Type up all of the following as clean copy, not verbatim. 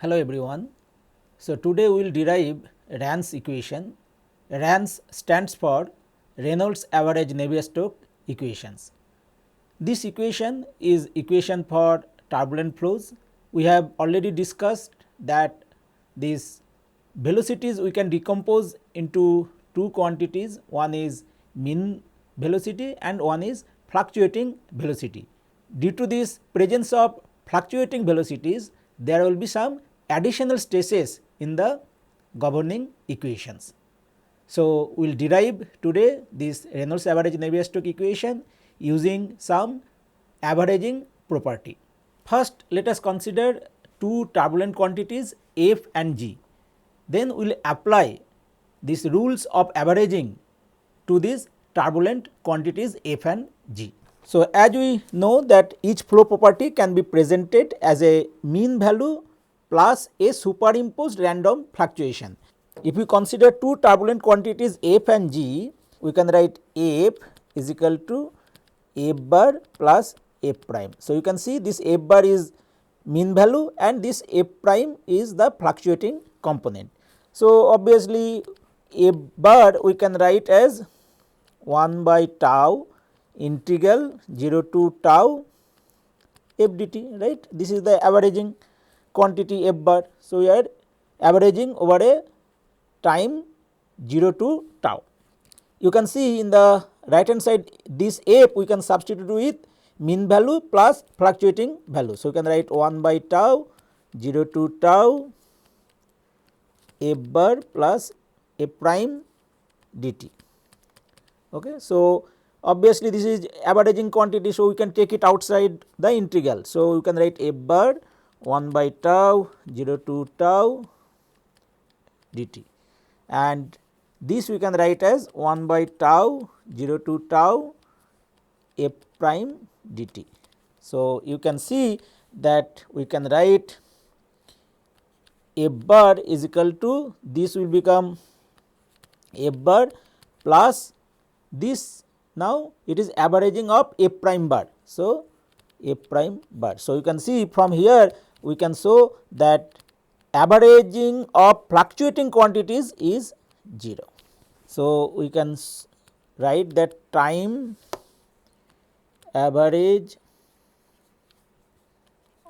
Hello everyone. So, today we will derive Ran's equation. Ran's stands for Reynolds average Navier-Stokes equations. This equation is equation for turbulent flows. We have already discussed that these velocities we can decompose into two quantities, one is mean velocity and one is fluctuating velocity. Due to this presence of fluctuating velocities, there will be some additional stresses in the governing equations. So, we will derive today this Reynolds average Navier-Stokes equation using some averaging property. First, let us consider two turbulent quantities F and G. Then we will apply these rules of averaging to these turbulent quantities F and G. So, as we know that each flow property can be presented as a mean value plus a superimposed random fluctuation. If we consider two turbulent quantities F and G, we can write F is equal to F bar plus F prime. So, you can see this F bar is mean value and this F prime is the fluctuating component. So, obviously, F bar we can write as 1 by tau integral 0 to tau f dt, right. This is the averaging quantity F bar. So, we are averaging over a time 0 to tau. You can see in the right hand side this F we can substitute with mean value plus fluctuating value. So, you can write 1 by tau 0 to tau F bar plus F prime dt. Okay. So, obviously, this is averaging quantity. So, we can take it outside the integral. So, you can write F bar 1 by tau 0 to tau dt, and this we can write as 1 by tau 0 to tau F prime dt. So, you can see that we can write F bar is equal to this will become F bar plus this, now it is averaging of F prime bar. So, F prime bar. So, you can see from here we can show that averaging of fluctuating quantities is 0. So, we can write that time average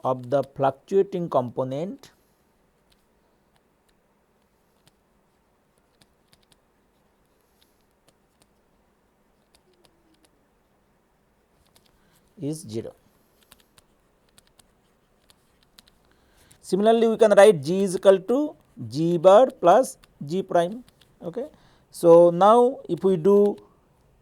of the fluctuating component is 0. Similarly, we can write G is equal to G bar plus G prime. Okay. So, now if we do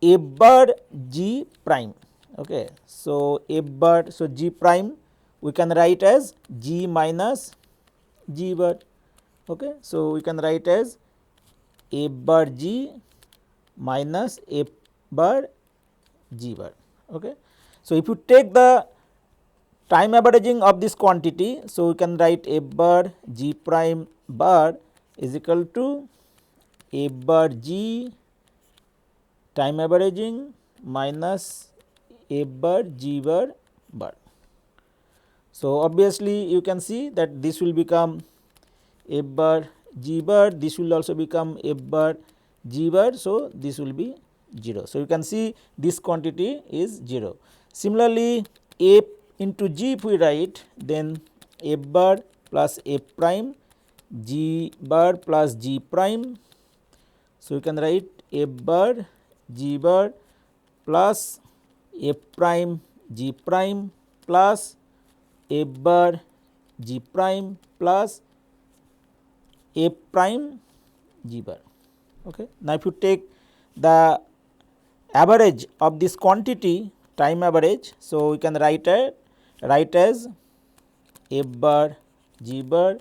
F bar G prime. Okay. So, F bar, so G prime we can write as G minus G bar. Okay. So, we can write as F bar G minus F bar G bar. Okay. So, if you take the time averaging of this quantity, so we can write F bar G prime bar is equal to F bar G time averaging minus F bar G bar bar. So, obviously, you can see that this will become F bar G bar, this will also become F bar G bar. So, this will be 0. So, you can see this quantity is 0. Similarly, F into G if we write, then F bar plus F prime G bar plus G prime. So, you can write F bar G bar plus F prime G prime plus F bar G prime plus F prime G bar. Okay. Now, if you take the average of this quantity time average, so we can write as F bar G bar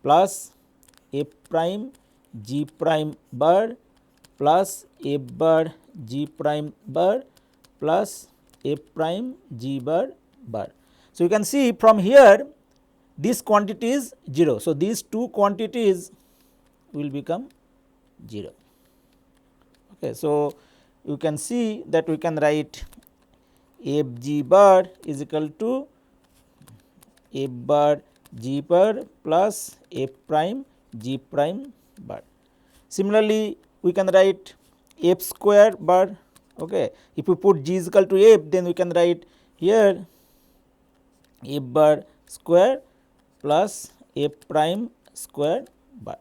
plus F prime G prime bar plus F bar G prime bar plus F prime G bar bar. So, you can see from here this quantity is 0. So, these two quantities will become 0. Okay. So, you can see that we can write F G bar is equal to F bar g bar plus f prime g prime bar. Similarly, we can write f square bar. Okay. If we put g is equal to f, then we can write here f bar square plus f prime square bar.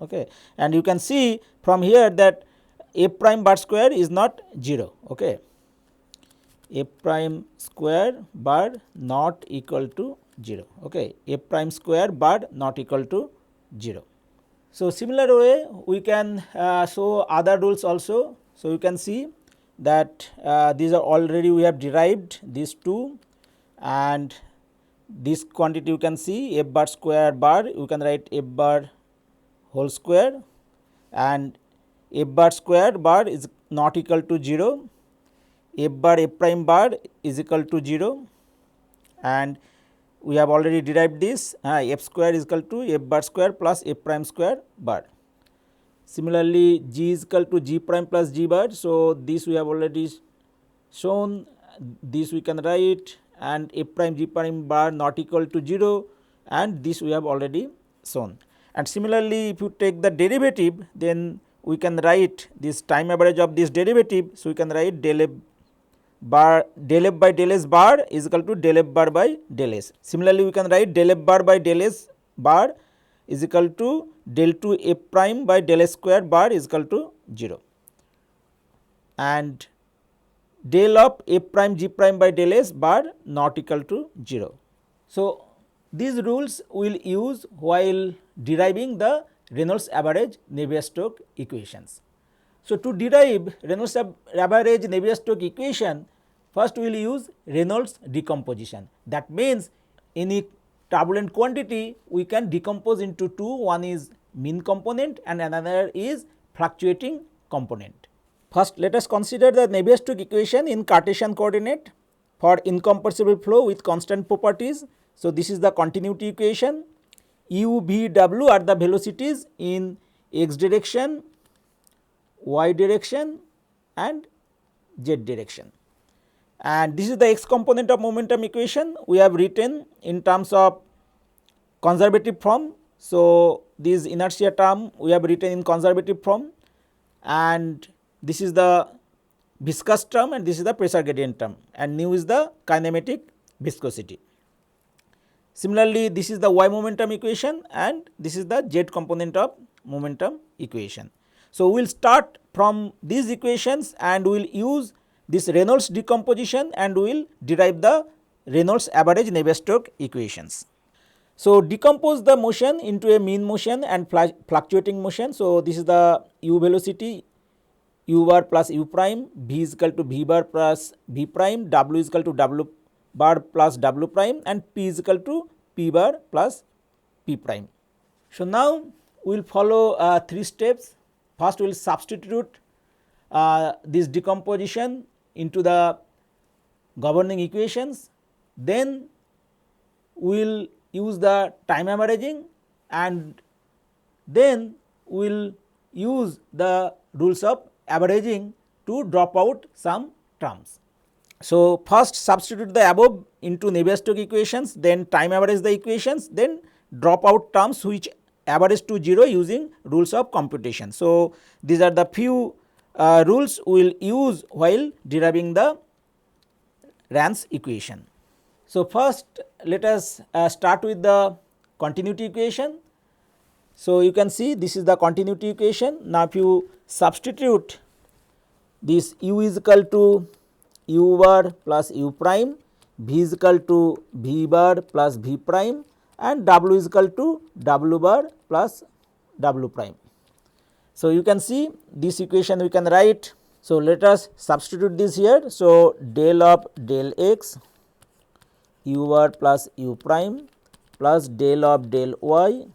Okay. And you can see from here that f prime bar square is not 0. Okay. F prime square bar not equal to 0. Okay. F prime square bar not equal to 0. So, similar way we can show other rules also. So, you can see that these are already we have derived these two, and this quantity you can see f bar square bar, you can write f bar whole square, and f bar square bar is not equal to 0, f bar f prime bar is equal to 0, and we have already derived this f square is equal to f bar square plus f prime square bar. Similarly, g is equal to g prime plus g bar. So, this we have already shown, this we can write, and f prime g prime bar not equal to 0, and this we have already shown. And similarly, if you take the derivative, then we can write this time average of this derivative. So, we can write del f bar del f by del s bar is equal to del f bar by del s. Similarly, we can write del f bar by del s bar is equal to del 2 f prime by del s square bar is equal to 0, and del of f prime g prime by del s bar not equal to 0. So, these rules we will use while deriving the Reynolds average Navier-Stokes equations. So, to derive Reynolds average Navier-Stokes equation, first we will use Reynolds decomposition. That means, any turbulent quantity we can decompose into two, one is mean component and another is fluctuating component. First, let us consider the Navier-Stokes equation in Cartesian coordinate for incompressible flow with constant properties. So, this is the continuity equation. U, V, W are the velocities in x direction, y direction and z direction, and this is the x component of momentum equation we have written in terms of conservative form. So, this inertia term we have written in conservative form, and this is the viscous term and this is the pressure gradient term, and nu is the kinematic viscosity. Similarly, this is the y momentum equation and this is the z component of momentum equation. So, we will start from these equations and we will use this Reynolds decomposition and we will derive the Reynolds average Navier-Stokes equations. So, decompose the motion into a mean motion and fluctuating motion. So, this is the u velocity, u bar plus u prime, v is equal to v bar plus v prime, w is equal to w bar plus w prime, and p is equal to p bar plus p prime. So, now we will follow 3 steps. First, we will substitute this decomposition into the governing equations, then we will use the time averaging, and then we will use the rules of averaging to drop out some terms. So, first substitute the above into Navier-Stokes equations, then time average the equations, then drop out terms which average to 0 using rules of computation. So, these are the few rules we will use while deriving the Rans equation. So, first let us start with the continuity equation. So, you can see this is the continuity equation. Now, if you substitute this u is equal to u bar plus u prime, v is equal to v bar plus v prime, and w is equal to w bar plus w prime. So, you can see this equation we can write. So, let us substitute this here. So, del of del x u bar plus u prime plus del of del y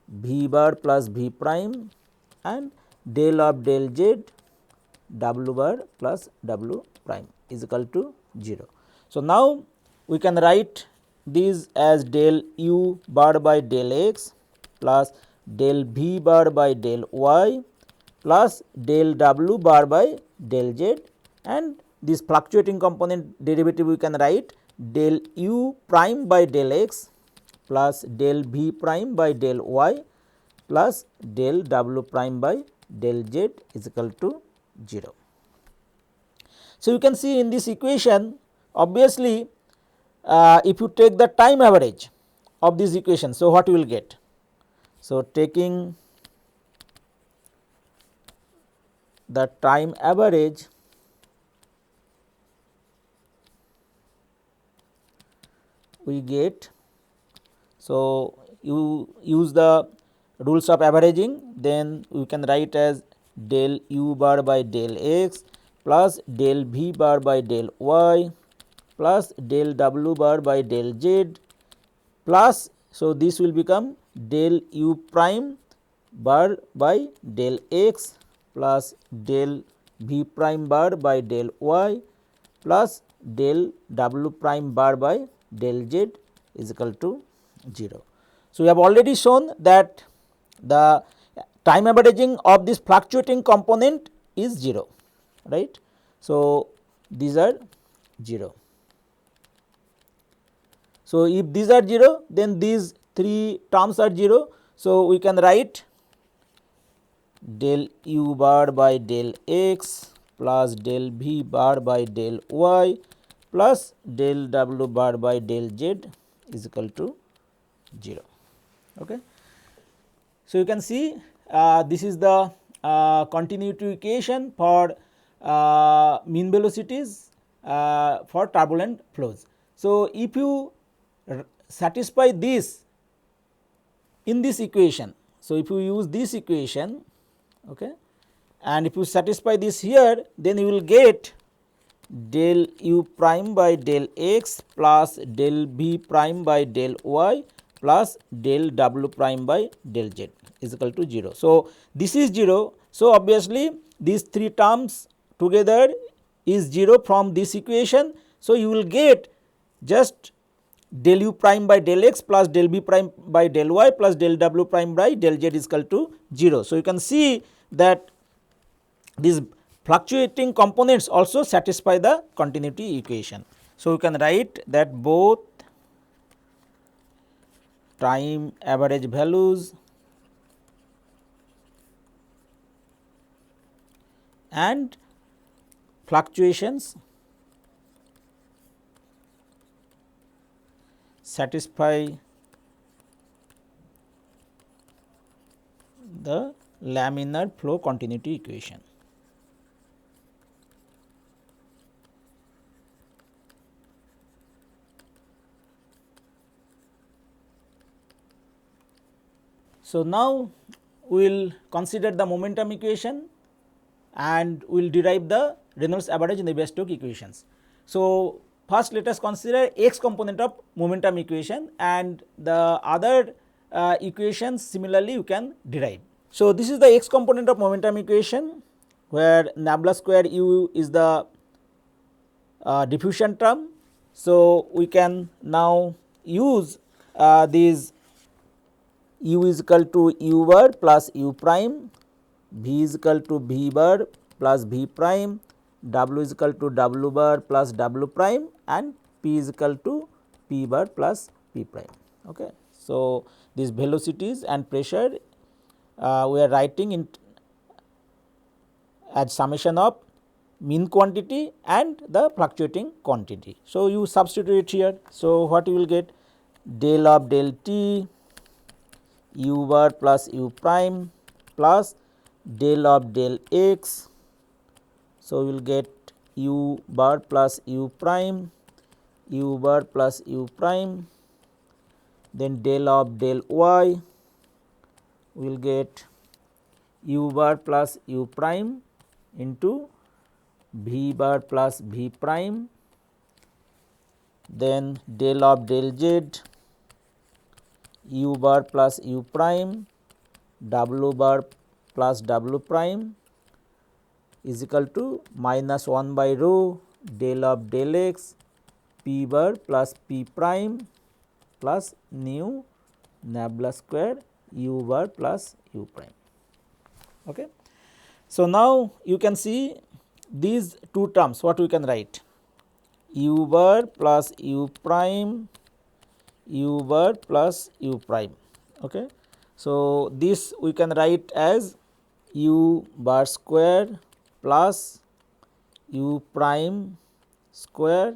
v bar plus v prime and del of del z w bar plus w prime is equal to 0. So, now we can write this as del u bar by del x plus del v bar by del y plus del w bar by del z, and this fluctuating component derivative we can write del u prime by del x plus del v prime by del y plus del w prime by del z is equal to 0. So, you can see in this equation obviously if you take the time average of this equation. So, what you will get? So, taking the time average we get. So, you use the rules of averaging, then we can write as del u bar by del x plus del v bar by del y plus del w bar by del z plus. So, this will become del u prime bar by del x plus del v prime bar by del y plus del w prime bar by del z is equal to 0. So, we have already shown that the time averaging of this fluctuating component is 0, right. So, these are 0. So, if these are 0, then these 3 terms are 0. So, we can write del u bar by del x plus del v bar by del y plus del w bar by del z is equal to 0. Okay. So, you can see this is the continuity equation for mean velocities for turbulent flows. So, if you satisfy this in this equation, so if you use this equation, okay, and if you satisfy this here, then you will get del u prime by del x plus del v prime by del y plus del w prime by del z is equal to 0. So, this is 0. So, obviously, these 3 terms together is 0 from this equation. So, you will get just del u prime by del x plus del v prime by del y plus del w prime by del z is equal to 0. So, you can see that these fluctuating components also satisfy the continuity equation. So, you can write that both time average values and fluctuations satisfy the laminar flow continuity equation. So, now we will consider the momentum equation and we will derive the Reynolds average Navier-Stokes equations. So, first let us consider x component of momentum equation and the other equations similarly you can derive. So, this is the x component of momentum equation where nabla square u is the diffusion term. So, we can now use these u is equal to u bar plus u prime, v is equal to v bar plus v prime, w is equal to w bar plus w prime and p is equal to p bar plus p prime. Okay. So, these velocities and pressure we are writing in as summation of mean quantity and the fluctuating quantity. So, you substitute here. So, what you will get del of del t u bar plus u prime plus del of del x. So, we will get u bar plus u prime, u bar plus u prime, then del of del y, we will get u bar plus u prime into v bar plus v prime, then del of del z, u bar plus u prime, w bar plus w prime is equal to minus 1 by rho del of del x p bar plus p prime plus nu nabla square u bar plus u prime. Okay. So, now you can see these two terms, what we can write u bar plus u prime u bar plus u prime. Okay. So, this we can write as u bar square plus u prime square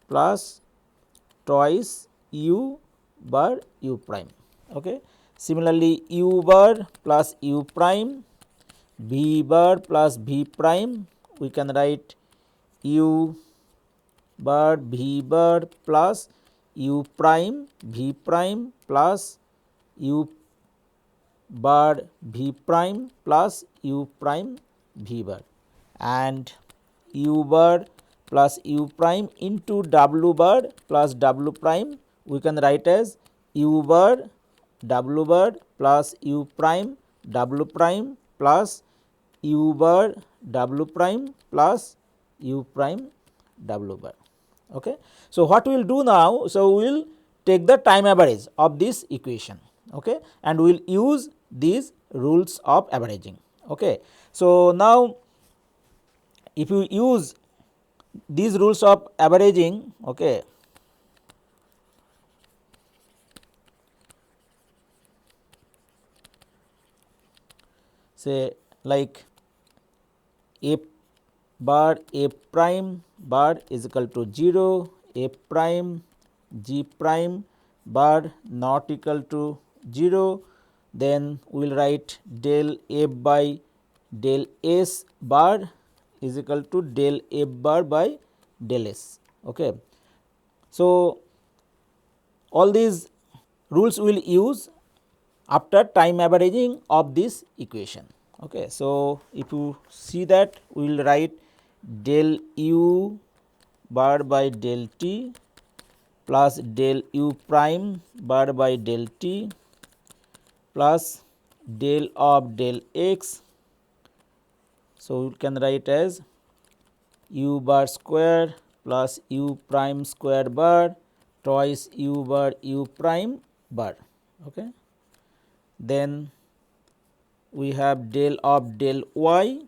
plus twice u bar u prime. Okay. Similarly, u bar plus u prime, v bar plus v prime, we can write u bar v bar plus u prime v prime plus u bar v prime plus u prime v bar, and u bar plus u prime into w bar plus w prime, we can write as u bar w bar plus u prime w prime plus u bar w prime plus u prime w bar. Okay. So, what we will do now? So, we will take the time average of this equation, okay, and we will use these rules of averaging. Okay. So, now if you use these rules of averaging, okay, say like f bar f prime bar is equal to 0, f prime g prime bar not equal to 0, then we will write del f by del s bar is equal to del f bar by del s. Okay. So, all these rules we will use after time averaging of this equation. Okay. So, if you see that, we will write del u bar by del t plus del u prime bar by del t plus del of del x. So, we can write as u bar square plus u prime square bar twice u bar u prime bar. Okay. Then we have del of del y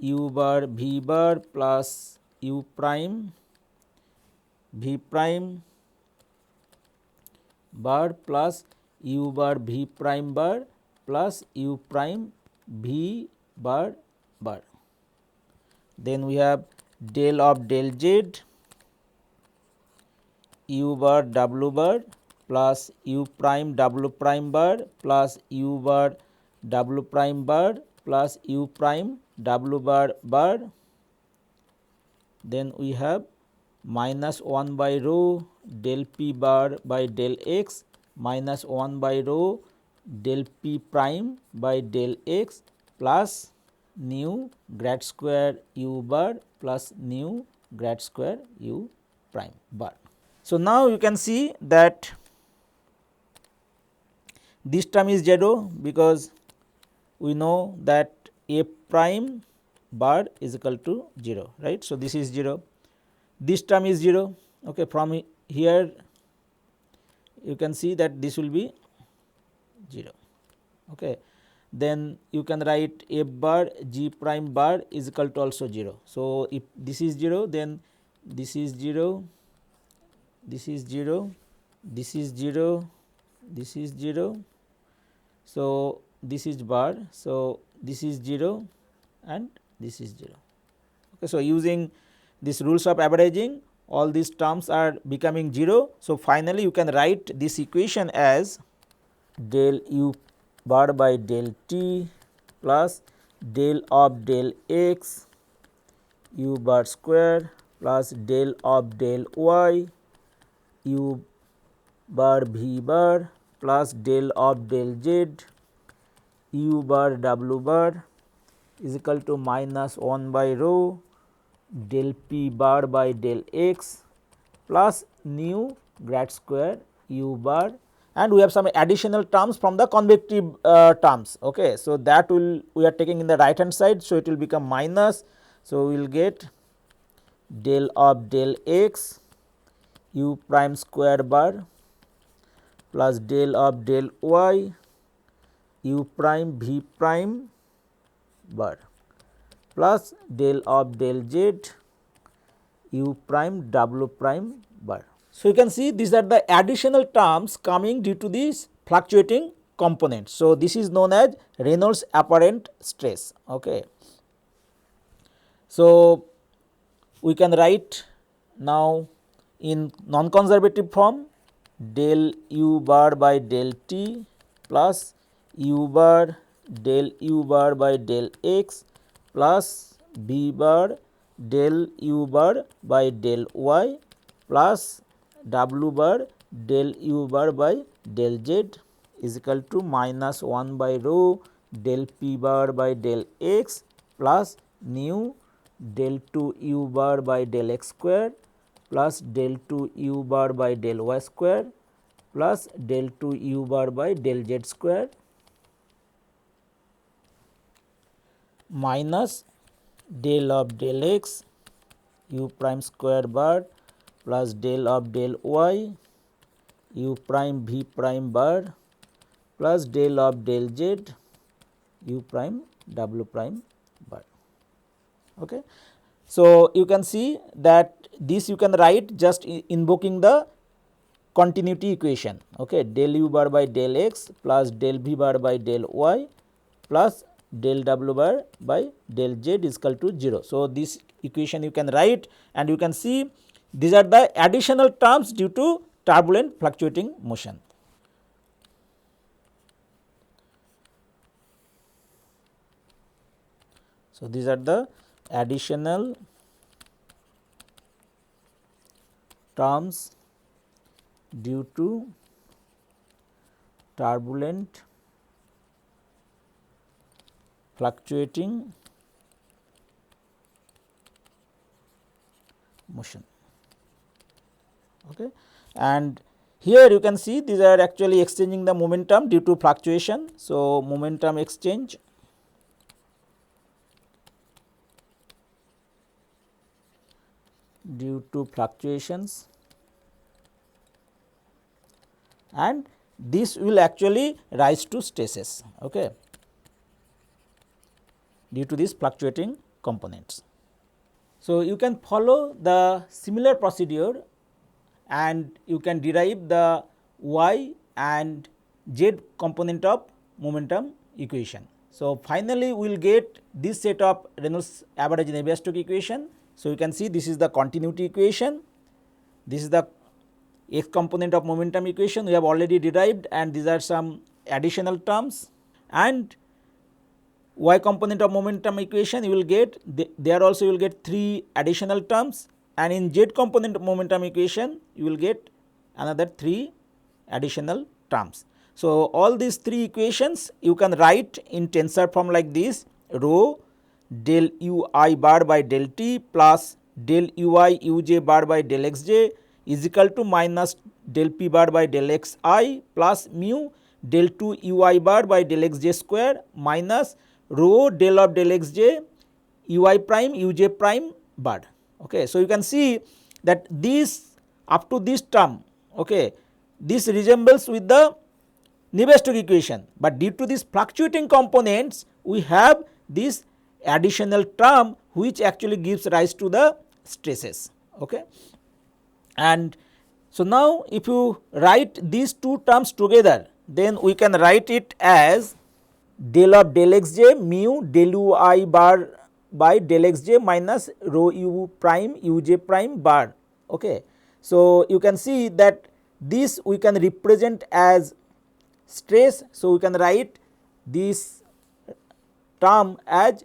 u bar v bar plus u prime v prime bar plus u bar v prime bar plus u prime v bar bar. Then we have del of del z u bar w bar plus u prime w prime bar plus u bar w prime bar plus u prime w bar bar. Then we have minus 1 by rho del p bar by del x minus 1 by rho del p prime by del x plus nu grad square u bar plus nu grad square u prime bar. So, now you can see that this term is 0 because we know that f prime bar is equal to 0, right. So, this is 0, this term is 0. Okay. From here you can see that this will be 0. Okay. Then you can write f bar g prime bar is equal to also 0. So, if this is 0, then this is 0, this is 0, this is 0, this is 0. So, this is bar. So, this is 0 and this is 0. Okay. So, using these rules of averaging, all these terms are becoming 0. So, finally, you can write this equation as del u bar by del t plus del of del x u bar square plus del of del y u bar v bar plus del of del z u bar w bar is equal to minus 1 by rho del p bar by del x plus nu grad square u bar, and we have some additional terms from the convective terms. Okay. So, that we are taking in the right hand side. So, it will become minus. So, we will get del of del x u prime square bar plus del of del y u prime v prime bar plus del of del z u prime w prime bar. So, you can see these are the additional terms coming due to these fluctuating components. So, this is known as Reynolds apparent stress. Okay. So, we can write now in non-conservative form del u bar by del t plus u bar del u bar by del x plus b bar del u bar by del y plus w bar del u bar by del z is equal to minus 1 by rho del p bar by del x plus nu del 2 u bar by del x square plus del 2 u bar by del y square plus del 2 u bar by del z square minus del of del x u prime square bar plus del of del y u prime v prime bar plus del of del z u prime w prime bar. Okay. So, you can see that this you can write just invoking the continuity equation. Okay. Del u bar by del x plus del v bar by del y plus del w bar by del z is equal to 0. So, this equation you can write, and you can see these are the additional terms due to turbulent fluctuating motion. So, these are the additional terms due to turbulent fluctuating motion. Okay. And here you can see these are actually exchanging the momentum due to fluctuation. So, momentum exchange due to fluctuations, and this will actually rise to stresses. Okay, due to these fluctuating components. So, you can follow the similar procedure and you can derive the y and z component of momentum equation. So, finally, we will get this set of Reynolds average Navier-Stokes equation. So, you can see this is the continuity equation, this is the x component of momentum equation we have already derived, and these are some additional terms, and y component of momentum equation you will get there also you will get 3 additional terms, and in z component of momentum equation you will get another 3 additional terms. So, all these 3 equations you can write in tensor form like this: rho del u I bar by del t plus del u I u j bar by del x j is equal to minus del p bar by del x I plus mu del 2 u I bar by del x j square minus rho del of del x j u I prime u j prime bar. Okay. So, you can see that this up to this term, okay, this resembles with the Navier-Stokes equation, but due to these fluctuating components we have this additional term which actually gives rise to the stresses. Okay. And so, now if you write these two terms together, then we can write it as del of del x j mu del u I bar by del x j minus rho u prime u j prime bar. Okay. So, you can see that this we can represent as stress. So, we can write this term as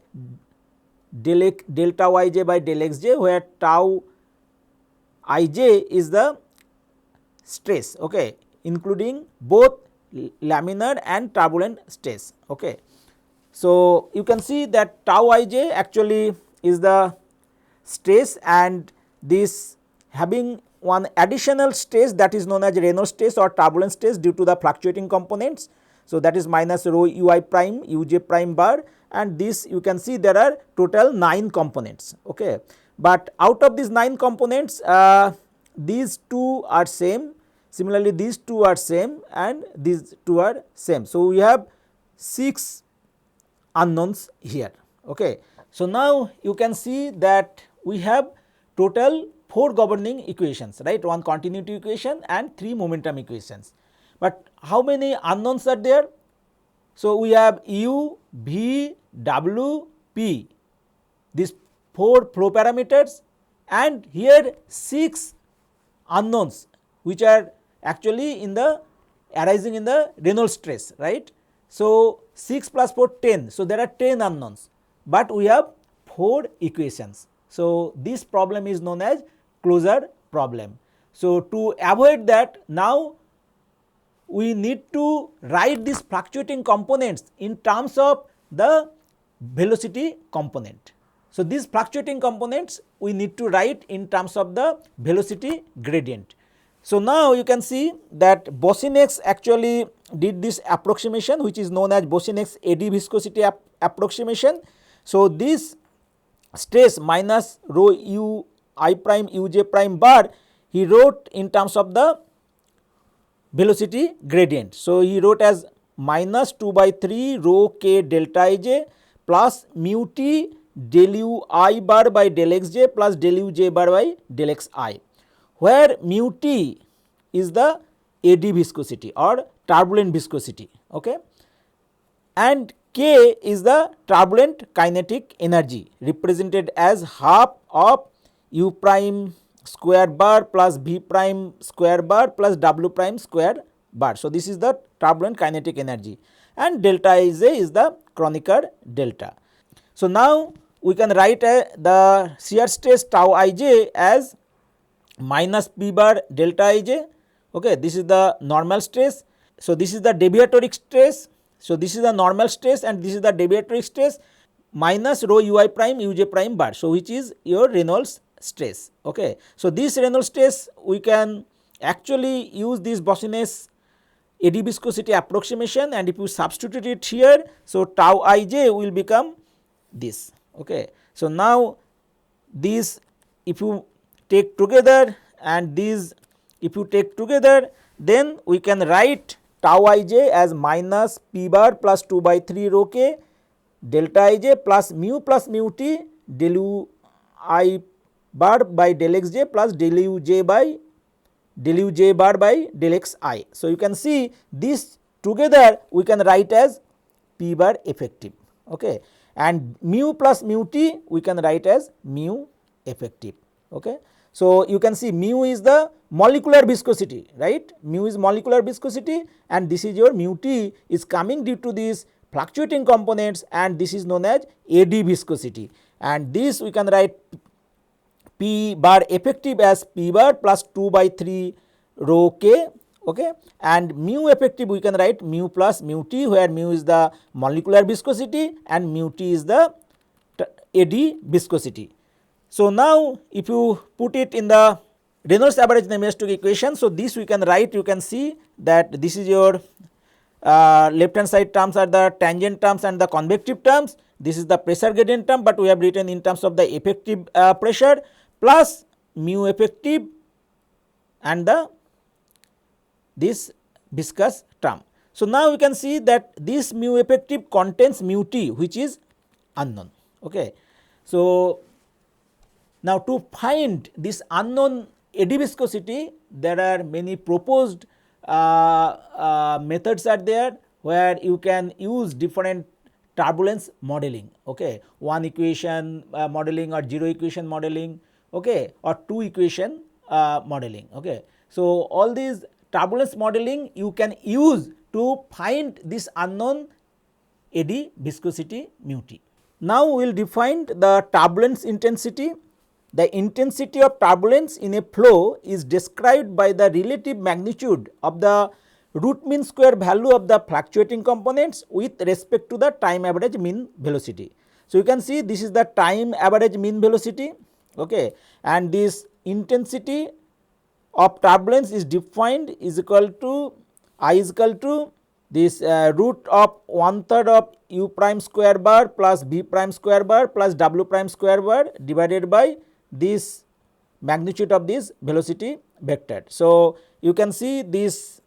delta yj by del xj, where tau ij is the stress, okay, including both laminar and turbulent stress. Okay. So, you can see that tau ij actually is the stress, and this having one additional stress that is known as Reynolds stress or turbulent stress due to the fluctuating components. So, that is minus rho u I prime u j prime bar, and this you can see there are total 9 components. Okay. But out of these 9 components these 2 are same, similarly these 2 are same, and these 2 are same. So, we have 6 unknowns here. Okay. So, now you can see that we have total 4 governing equations, right, 1 continuity equation and 3 momentum equations. But how many unknowns are there? So, we have u, v, w, p, these 4 flow parameters, and here 6 unknowns which are actually in the arising in the Reynolds stress, right. So, 6 plus 4 10. So, there are 10 unknowns, but we have 4 equations. So, this problem is known as closure problem. So, to avoid that, now we need to write these fluctuating components in terms of the velocity component. So, these fluctuating components we need to write in terms of the velocity gradient. So, now you can see that Boussinesq actually did this approximation which is known as Boussinesq eddy viscosity approximation. So, this stress minus rho u I prime u j prime bar he wrote in terms of the velocity gradient. So, he wrote as minus 2 by 3 rho k delta I j plus mu t del u I bar by del x j plus del u j bar by del x I, where mu t is the eddy viscosity or turbulent viscosity, okay, and k is the turbulent kinetic energy represented as half of u prime square bar plus v prime square bar plus w prime square bar. So, this is the turbulent kinetic energy, and delta Ij is the Kronecker delta. So, now we can write the shear stress tau Ij as minus p bar delta Ij, okay, this is the normal stress. So, this is the deviatoric stress. So, this is the normal stress and this is the deviatoric stress minus rho ui prime uj prime bar. So, which is your Reynolds stress, okay. So, this Reynolds stress we can actually use this Boussinesq eddy viscosity approximation, and if you substitute it here, so tau Ij will become this, okay. So, now these if you take together and these if you take together, then we can write tau Ij as minus p bar plus 2 by 3 rho k delta Ij plus mu t del u I bar by del x j plus del u j bar by del x I. So, you can see this together we can write as p bar effective, okay, and mu plus mu t we can write as mu effective, okay. So, you can see mu is the molecular viscosity, right, mu is molecular viscosity, and this is your mu t is coming due to these fluctuating components, and this is known as eddy viscosity, and this we can write p bar effective as p bar plus 2 by 3 rho k, okay, and mu effective we can write mu plus mu t, where mu is the molecular viscosity and mu t is the eddy viscosity. So, now if you put it in the Reynolds average Navier-Stokes equation, so this we can write, you can see that this is your left hand side terms are the tangent terms and the convective terms, this is the pressure gradient term, but we have written in terms of the effective pressure plus mu effective and the this viscous term. So, now we can see that this mu effective contains mu t which is unknown, okay. So, now to find this unknown eddy viscosity, there are many proposed methods are there, where you can use different turbulence modeling, okay, one equation modeling or zero equation modeling, okay, or two equation modeling, okay. So, all these turbulence modeling you can use to find this unknown eddy viscosity mu t. Now, we will define the turbulence intensity. The intensity of turbulence in a flow is described by the relative magnitude of the root mean square value of the fluctuating components with respect to the time average mean velocity. So, you can see this is the time average mean velocity, okay, and this intensity of turbulence is defined is equal to I is equal to this root of 1/3 of u prime square bar plus v prime square bar plus w prime square bar divided by this magnitude of this velocity vector. So, you can see this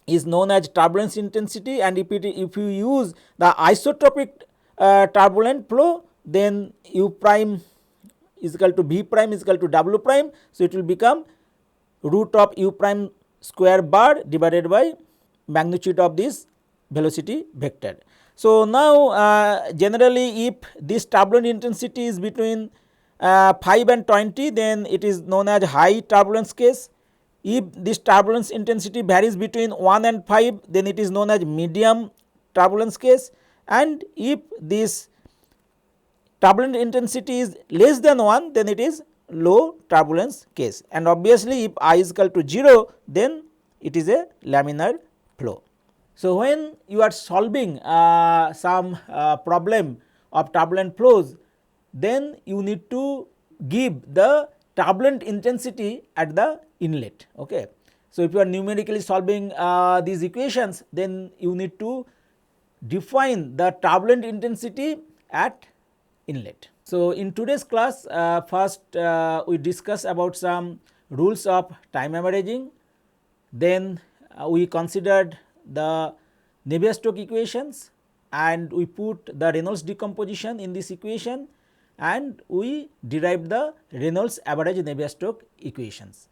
is known as turbulence intensity, and if you use the isotropic turbulent flow, then u prime is equal to V prime is equal to W prime. So, it will become root of u prime square bar divided by magnitude of this velocity vector. So, now generally if this turbulent intensity is between 5 and 20, then it is known as high turbulence case. If this turbulence intensity varies between 1 and 5, then it is known as medium turbulence case, and if this turbulent intensity is less than 1, then it is low turbulence case, and obviously if I is equal to 0, then it is a laminar flow. So, when you are solving some problem of turbulent flows, then you need to give the turbulent intensity at the inlet. Okay. So, if you are numerically solving these equations, then you need to define the turbulent intensity at inlet. So, in today's class, first we discuss about some rules of time averaging, then we considered the Navier-Stokes equations, and we put the Reynolds decomposition in this equation, and we derived the Reynolds average Navier-Stokes equations.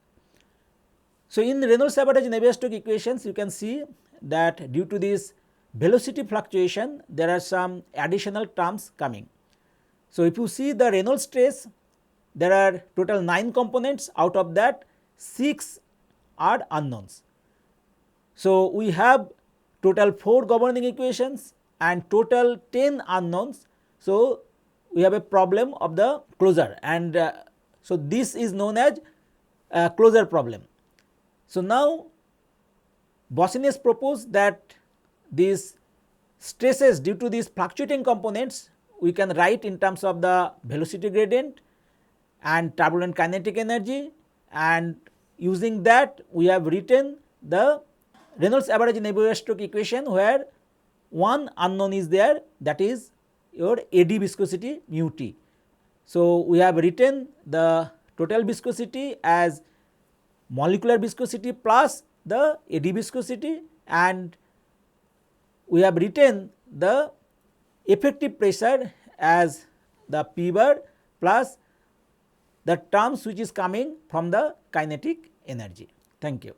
So, in Reynolds average Navier-Stokes equations, you can see that due to this velocity fluctuation, there are some additional terms coming. So, if you see the Reynolds stress, there are total 9 components, out of that 6 are unknowns. So, we have total 4 governing equations and total 10 unknowns. So, we have a problem of the closure, and so this is known as closure problem. So, now Bosenius proposed that these stresses due to these fluctuating components we can write in terms of the velocity gradient and turbulent kinetic energy, and using that we have written the Reynolds average Navier-Stokes equation, where one unknown is there, that is your AD viscosity mu t. So, we have written the total viscosity as molecular viscosity plus the AD viscosity, and we have written the effective pressure as the P bar plus the terms which is coming from the kinetic energy. Thank you.